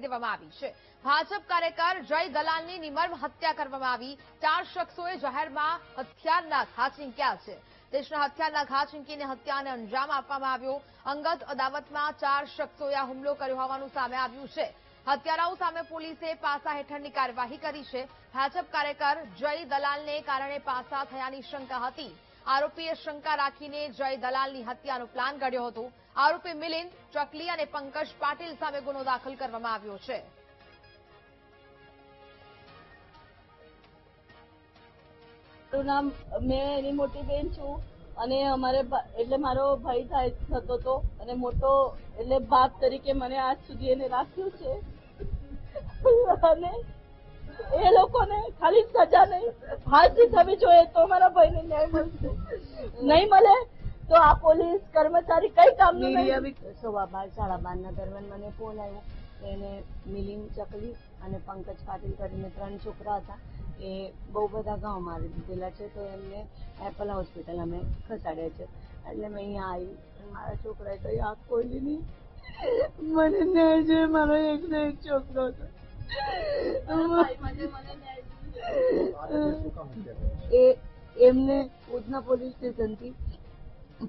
દેવામાં આવી છે। ભાજપ કાર્યકર જય દલાલની નિમર્મ હત્યા કરવામાં આવી। 4 શખ્સોએ જાહેરમાં હથિયારના ઘા ઝીંક્યા છે। દેશના હથિયારના ઘા ઝીંકીને હત્યાને અંજામ આપવામાં આવ્યો। અંગત અદાવતમાં 4 શખ્સોએ આ હુમલો કર્યો હોવાનું સામે આવ્યું છે। હત્યારાઓ સામે પોલીસે પાસા હેઠળની કાર્યવાહી કરી છે। ભાજપ કાર્યકર જય દલાલને કારણે પાસા થયાની શંકા હતી। આરોપીએ શંકા રાખીને જય દલાલની હત્યાનો પ્લાન ઘડ્યો હતો। આરોપી મિલિંદ ચકલી અને પંકજ પાટીલ સામે ગુનો દાખલ કરવામાં આવ્યો છે। નામ મેં એની મોટી બેન છું અને અમારે એટલે મારો ભાઈ થાય થતો હતો અને મોટો એટલે બાપ તરીકે મને આજ સુધી એને રાખ્યું છે અને એ લોકોને ખાલી સજા નહીં ફાંસી થવી જોઈએ તો મારા ભાઈને ન્યાય મળશે। નહીં મળે તો આ પોલીસ કર્મચારી કઈ કામનું નહીં। 12:30 દરમિયાન મને ફોન આવ્યો કે એને મિલિંદ ચકલી અને પંકજ પાટીલ કરીને 3 છોકરા હતા એ બહુ બધા ઘાવ મારી દીધેલા છે તો એમને એપલ હોસ્પિટલ અમે ખસાડ્યા છે। એટલે મેં અહીંયા આવી મારા છોકરાએ કઈ આંખ ખોલી નહીં। મને ન્યાય છે મારો એકનો એક છોકરો હતો એમને ઉધના પોલીસ સ્ટેશનથી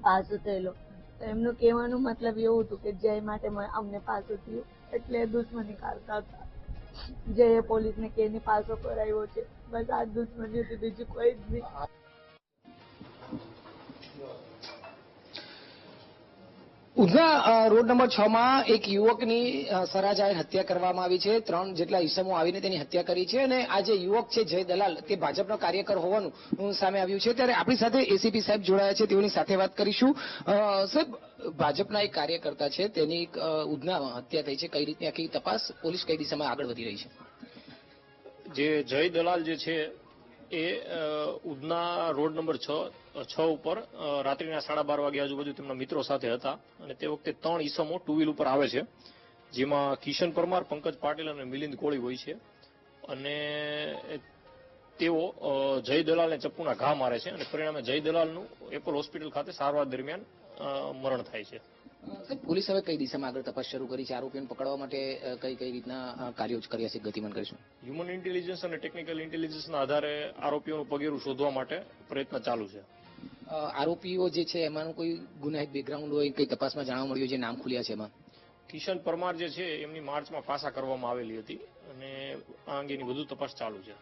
પાસો થયેલો તો એમનું કહેવાનું મતલબ એવું હતું કે જય માટે અમને પાસો થયું એટલે દુશ્મની કાઢતા હતા। જય પોલીસને કેની પાસો કરાવ્યો છે બસ આ દુશ્મની હતી બીજું કોઈ જ નહીં। ઉધના રોડ નંબર 6 માં એક યુવકની સરાજાએ હત્યા કરવામાં આવી છે। 3 જેટલા ઈસમો આવીને તેની હત્યા કરી છે અને આ જે યુવક છે જય દલાલ તે ભાજપનો કાર્યકર હોવાનું સામે આવ્યું છે। ત્યારે આપણી સાથે એસીપી સાહેબ જોડાયા છે, તેઓની સાથે વાત કરીશું। સાહેબ, ભાજપના એક કાર્યકર્તા છે તેની ઉધનામાં હત્યા થઈ છે, કઈ રીતની આખી તપાસ, પોલીસ કઈ દિશામાં આગળ વધી રહી છે? જે જય દલાલ જે છે એ ઉધના રોડ નંબર 6 ઉપર રાત્રિના 12:30 વાગે આજુબાજુ તેમના મિત્રો સાથે હતા અને તે વખતે 3 ઈસમો 2 વ્હીલ ઉપર આવે છે, જેમાં કિશન પરમાર, પંકજ પાટીલ અને મિલિંદ કોળી હોય છે અને તેઓ જય દલાલને ચપ્પુના ઘા મારે છે અને પરિણામે જય દલાલનું એપલ હોસ્પિટલ ખાતે સારવાર દરમિયાન મરણ થાય છે। પોલીસ હવે કઈ દિશામાં આગળ તપાસ શરૂ કરી છે? આરોપીઓને પકડવા માટે કઈ રીતના કાર્યો કર્યા છે, ગતિમાન કરીશું? હ્યુમન ઇન્ટેલિજન્સ અને ટેકનિકલ ઇન્ટેલિજન્સના આધારે આરોપીઓનું પગેરું શોધવા માટે પ્રયત્ન ચાલુ છે। આરોપીઓ જે છે એમાંનું કોઈ ગુનાહિત બેકગ્રાઉન્ડ હોય, કઈ તપાસમાં જાણવા મળ્યું જે નામ ખુલ્યા છે એમાં? કિશન પરમાર જે છે એમની માર્ચમાં પાસા કરવામાં આવેલી હતી અને આ અંગેની વધુ તપાસ ચાલુ છે।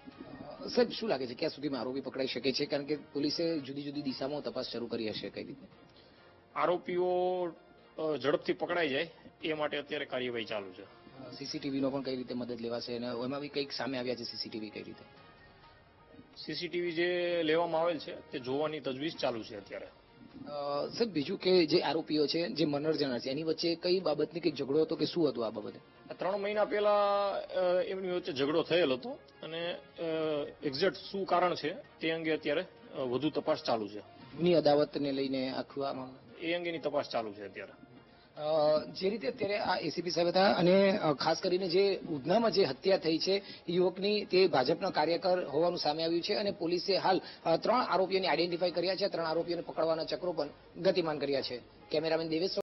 સાહેબ, શું લાગે છે ક્યાં સુધીમાં આરોપી પકડાઈ શકે છે? કારણ કે પોલીસે જુદી જુદી દિશામાં તપાસ શરૂ કરી હશે, કઈ રીતે આરોપીઓ ઝડપથી પકડાઈ જાય એ માટે અત્યારે કાર્યવાહી ચાલુ છે। સીસીટીવીનો પણ કઈ રીતે મદદ લેવાશે અને એમાં બી કંઈક સામે આવ્યા છે? સીસીટીવી કઈ રીતે? સીસીટીવી જે લેવામાં આવેલ છે તે જોવાની તજવીજ ચાલુ છે અત્યારે। સાહેબ, બીજું કે જે આરોપીઓ છે, જે મનોરંજન છે, એની વચ્ચે કઈ બાબતની કઈ ઝઘડો હતો કે શું હતું આ બાબતે? 3 મહિના પહેલા એમની વચ્ચે ઝઘડો થયેલ હતો અને એક્ઝેક્ટ શું કારણ છે તે અંગે અત્યારે વધુ તપાસ ચાલુ છે। જૂની અદાવતને લઈને આખું એ અંગેની તપાસ ચાલુ છે અત્યારે। જે રીતે અત્યારે આ એસીપી સાહેબ હતા અને ખાસ કરીને જે ઉધનામાં જે હત્યા થઈ છે યુવકની, તે ભાજપના કાર્યકર હોવાનું સામે આવ્યું છે અને પોલીસે હાલ 3 આરોપીઓને આઈડેન્ટિફાઈ કર્યા છે, 3 આરોપીઓને પકડવાના ચક્રો પણ ગતિમાન કર્યા છે। કેમેરામેન દેવેશ